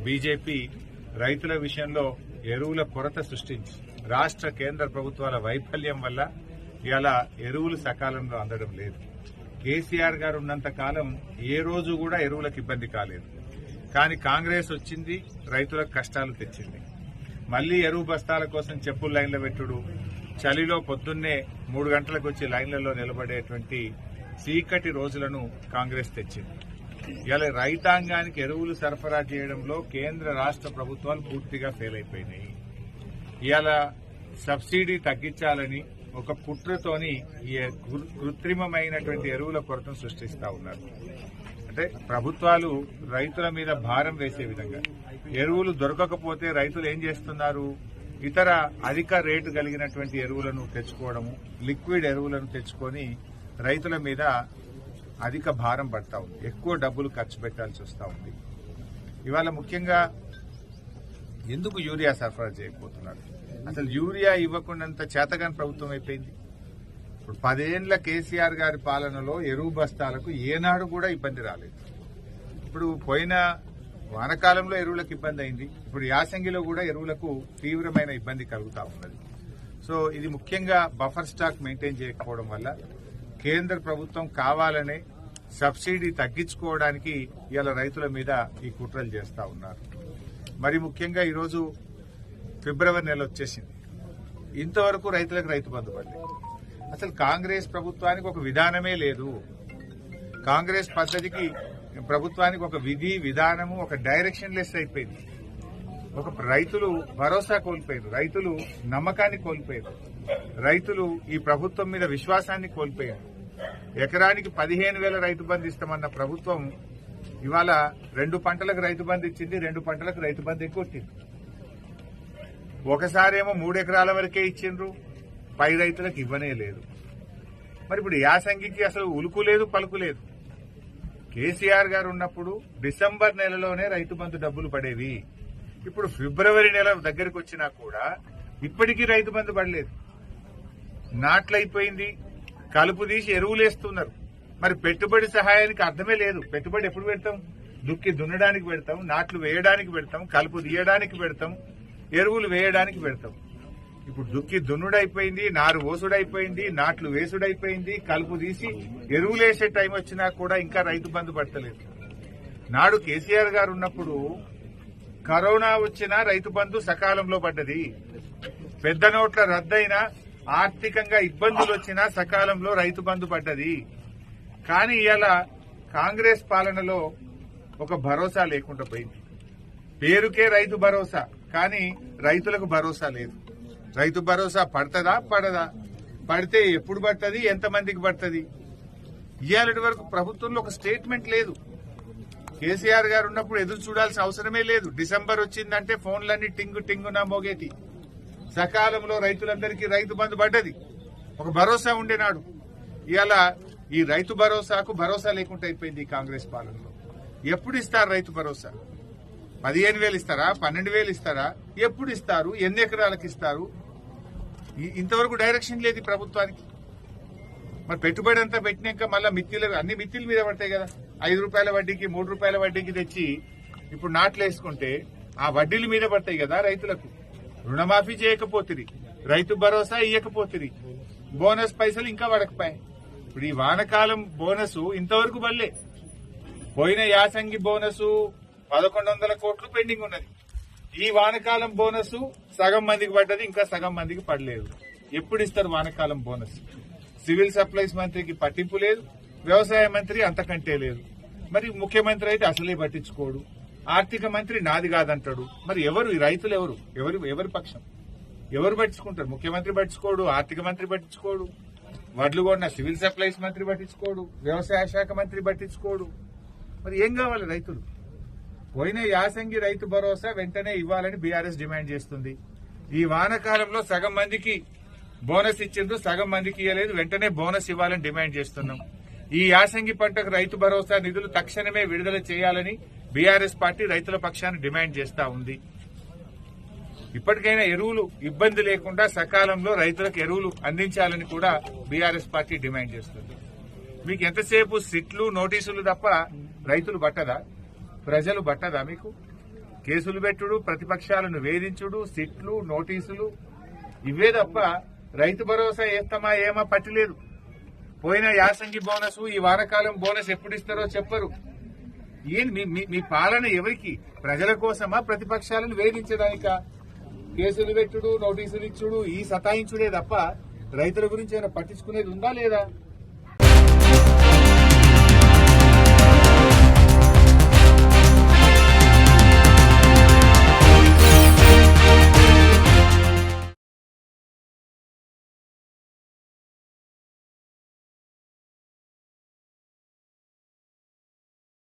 BJP రైతుల విషయంలో ఎరువుల కొరత సృష్టించి రాష్ట్ర కేంద్ర ప్రభుత్వాల వైఫల్యం వల్ల ఇలా ఎరువులు సకాలంలో అందడం లేదు. కేసీఆర్ గారు ఉన్నంత కాలం ఏ రోజు కూడా ఎరువులకు ఇబ్బంది కాలేదు. కానీ కాంగ్రెస్ వచ్చింది, రైతులకు కష్టాలు తెచ్చింది. మళ్లీ ఎరువు బస్తాల కోసం చెప్పులు లైన్లో పెట్టుడు, చలిలో పొద్దున్నే 3 గంటలకు వచ్చి లైన్లలో నిలబడేటువంటి చీకటి రోజులను కాంగ్రెస్ తెచ్చింది. ఇలా రైతాంగానికి ఎరువులు సరఫరా చేయడంలో కేంద్ర రాష్ట్ర ప్రభుత్వాలు పూర్తిగా ఫెయిల్ అయిపోయినాయి. ఇవాళ సబ్సిడీ తగ్గించాలని ఒక కుట్రతోని ఈ కృత్రిమమైనటువంటి ఎరువుల కొరతను సృష్టిస్తా ఉన్నారు. అంటే ప్రభుత్వాలు రైతుల మీద భారం వేసే విధంగా ఎరువులు దొరకకపోతే రైతులు ఏం చేస్తున్నారు, ఇతర అధిక రేటు కలిగినటువంటి ఎరువులను తెచ్చుకోవడము, లిక్విడ్ ఎరువులను తెచ్చుకొని రైతుల మీద అధిక భారం పడతా ఉంది, ఎక్కువ డబ్బులు ఖర్చు పెట్టాల్సి వస్తూ ఉంది. ఇవాళ ముఖ్యంగా ఎందుకు యూరియా సరఫరా చేయకపోతున్నారు? అసలు యూరియా ఇవ్వకుండాంత చేతగాని ప్రభుత్వం అయిపోయింది. ఇప్పుడు 10 ఏళ్ల కేసీఆర్ గారి పాలనలో ఎరువు బస్తాలకు ఏనాడు కూడా ఇబ్బంది రాలేదు. ఇప్పుడు పోయిన వానకాలంలో ఎరువులకు ఇబ్బంది అయింది, ఇప్పుడు యాసంగిలో కూడా ఎరువులకు తీవ్రమైన ఇబ్బంది కలుగుతా ఉన్నది. సో ఇది ముఖ్యంగా బఫర్ స్టాక్ మెయింటైన్ చేయకపోవడం వల్ల కేంద్ర ప్రభుత్వం కావాలనే సబ్సిడీ తగ్గించుకోవడానికి ఇవాళ రైతుల మీద ఈ కుట్రలు చేస్తా ఉన్నారు. మరి ముఖ్యంగా ఈరోజు ఫిబ్రవరి నెల వచ్చేసింది, ఇంతవరకు రైతులకు రైతు బంధు పడలేదు. అసలు కాంగ్రెస్ ప్రభుత్వానికి ఒక విధానమే లేదు. కాంగ్రెస్ పద్ధతికి ప్రభుత్వానికి ఒక విధి విధానము, ఒక డైరెక్షన్ లెస్ అయిపోయింది. ఒక రైతులు భరోసా కోల్పోయారు, రైతులు నమ్మకాన్ని కోల్పోయారు, రైతులు ఈ ప్రభుత్వం మీద విశ్వాసాన్ని కోల్పోయారు. ఎకరానికి 15,000 రైతు బంధు ఇస్తామన్న ప్రభుత్వం ఇవాళ 2 పంటలకు రైతు బంధు ఇచ్చింది, 2 పంటలకు రైతు బంధు ఎగ్గొట్టింది. ఒకసారేమో 3 ఎకరాల వరకే ఇచ్చిండ్రు, పై రైతులకు ఇవ్వనే లేదు. మరి ఇప్పుడు యాసంగికి అసలు ఉలుకు లేదు, పలుకు లేదు. కేసీఆర్ గారు ఉన్నప్పుడు డిసెంబర్ నెలలోనే రైతు బంధు డబ్బులు పడేవి. ఇప్పుడు ఫిబ్రవరి నెల దగ్గరకు వచ్చినా కూడా ఇప్పటికీ రైతు బంధు పడలేదు. నాట్లయిపోయింది, కలుపు తీసి ఎరువులేస్తున్నారు. మరి పెట్టుబడి సహాయానికి అర్థమే లేదు. పెట్టుబడి ఎప్పుడు పెడతాం? దుక్కి దున్నడానికి పెడతాం, నాట్లు వేయడానికి పెడతాం, కలుపు తీయడానికి పెడతాం, ఎరువులు వేయడానికి పెడతాం. ఇప్పుడు దుక్కి దున్నుడైపోయింది, నారు ఓసుడైపోయింది, నాట్లు వేసుడైపోయింది, కలుపు తీసి ఎరువులు వేసే టైం వచ్చినా కూడా ఇంకా రైతు బంధు పడతలేదు. నాడు కేసీఆర్ గారు ఉన్నప్పుడు కరోనా వచ్చినా రైతు బంధు సకాలంలో పడ్డది. పెద్ద నోట్ల రద్దయినా, ఆర్థికంగా ఇబ్బందులు వచ్చినా సకాలంలో రైతు బంధు పడ్డది. కానీ ఇలా కాంగ్రెస్ పాలనలో ఒక భరోసా లేకుండా పోయింది. పేరుకే రైతు భరోసా, కానీ రైతులకు భరోసా లేదు. రైతు భరోసా పడుతుందా, పడదా? పడితే ఎప్పుడు పడుతుంది, ఎంతమందికి పడుతుంది? ఇవాళటి వరకు ప్రభుత్వంలో ఒక స్టేట్మెంట్ లేదు. కేసీఆర్ గారు ఉన్నప్పుడు ఎదురు చూడాల్సిన అవసరమే లేదు. డిసెంబర్ వచ్చిందంటే ఫోన్లన్నీ టింగు టింగునా మోగేటి. సకాలంలో రైతులందరికీ రైతు బంధు పడ్డది, ఒక భరోసా ఉండేనాడు. ఇవాళ ఈ రైతు భరోసాకు భరోసా లేకుండా అయిపోయింది ఈ కాంగ్రెస్ పాలనలో. ఎప్పుడు ఇస్తారు రైతు భరోసా? 15,000 ఇస్తారా, 12,000 ఇస్తారా? ఎప్పుడు ఇస్తారు, ఎన్ని ఎకరాలకు ఇస్తారు? ఇంతవరకు డైరెక్షన్ లేదు ఈ ప్రభుత్వానికి. మరి పెట్టుబడి అంతా పెట్టినాక మళ్ళీ అన్ని మిత్తిల మీద పడతాయి కదా. 5 రూపాయల వడ్డీకి, 3 రూపాయల వడ్డీకి తెచ్చి ఇప్పుడు నాట్లు వేసుకుంటే ఆ వడ్డీల మీద పడతాయి కదా రైతులకు. రుణమాఫీ చేయకపోతుంది, రైతు భరోసా ఇయ్యకపోతుంది, బోనస్ పైసలు ఇంకా పడకపోయాయి. ఇప్పుడు ఈ వానకాలం బోనస్ ఇంతవరకు పడలే. పోయిన యాసంగి బోనస్ 1,100 కోట్లు పెండింగ్ ఉన్నది. ఈ వానకాలం బోనస్ సగం మందికి పడ్డది, ఇంకా సగం మందికి పడలేదు. ఎప్పుడు ఇస్తారు వానకాలం బోనస్? సివిల్ సప్లైస్ మంత్రికి పట్టింపు లేదు, వ్యవసాయ మంత్రి అంతకంటే లేదు. మరి ముఖ్యమంత్రి అయితే అసలే పట్టించుకోడు, ఆర్థిక మంత్రి నాది కాదంటాడు. మరి ఎవరు ఈ రైతులు? ఎవరి పక్షం? ఎవరు పట్టించుకుంటారు? ముఖ్యమంత్రి పట్టించుకోడు, ఆర్థిక మంత్రి పట్టించుకోడు, వడ్లు కొన్న సివిల్ సప్లైస్ మంత్రి పట్టించుకోడు, వ్యవసాయ శాఖ మంత్రి పట్టించుకోడు. మరి ఏం కావాలి రైతులు? పోయిన యాసంగి రైతు భరోసా వెంటనే ఇవ్వాలని బీఆర్ఎస్ డిమాండ్ చేస్తుంది. ఈ వానకాలంలో సగం మందికి బోనస్ ఇచ్చిండ్రు, సగం మందికి ఇవ్వలేదు. వెంటనే బోనస్ ఇవ్వాలని డిమాండ్ చేస్తున్నాం. ఈ యాసంగి పంటకు రైతు భరోసా నిధులు తక్షణమే విడుదల చేయాలని బీఆర్ఎస్ పార్టీ రైతుల పక్షాన్ని డిమాండ్ చేస్తా ఉంది. ఇప్పటికైనా ఎరువులు ఇబ్బంది లేకుండా సకాలంలో రైతులకు ఎరువులు అందించాలని కూడా బీఆర్ఎస్ పార్టీ డిమాండ్ చేస్తుంది. మీకు ఎంతసేపు సిట్లు, నోటీసులు తప్ప రైతులు పట్టదా? ప్రజలు పట్టదా మీకు? కేసులు పెట్టుడు, ప్రతిపక్షాలను వేధించుడు, సిట్లు, నోటీసులు ఇవే తప్ప రైతు భరోసా వేస్తామా ఏమా పట్టిలేదు. పోయిన యాసంగి బోనస్, ఈ వానకాలం బోనస్ ఎప్పుడు ఇస్తారో చెప్పరు. మీ పాలన ఎవరికి? ప్రజల కోసమా, ప్రతిపక్షాలను వేధించడానికా? కేసులు పెట్టుడు, నోటీసులు ఇచ్చుడు, ఈ సతాయించుడే తప్ప రైతుల గురించి ఏమైనా పట్టించుకునేది ఉందా లేదా?